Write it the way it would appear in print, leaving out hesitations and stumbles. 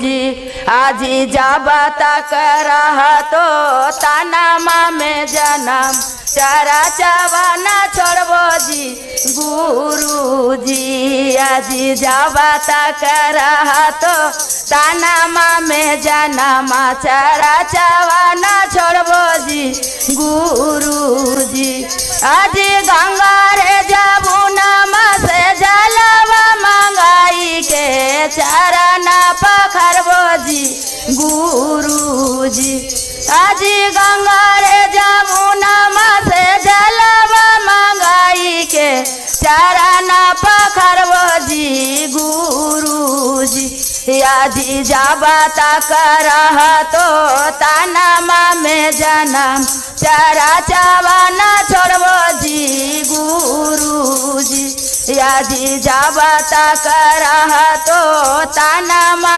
जी आजी जाबा तक रहा तो तानामा में जन्म चारा चावाना छोड़बो जी गुरु जी आजी जाबा तक रहा तो तानामा में जन्म चारा चावाना छोड़बो जी गुरु जी आजी गंगा रे जमुना से जलवा मंगाई के चरना पखरबो जी गुरु जी आजी गंगा रे जमुना से जलवा मंगाई के चरना पखरबो जी गुरु जी आजी जाबा तक रहा तो तानामा में जन्म चारा चावाना छोड़बो जी गुरु जी आजी जाबा तक रहा तो तानामा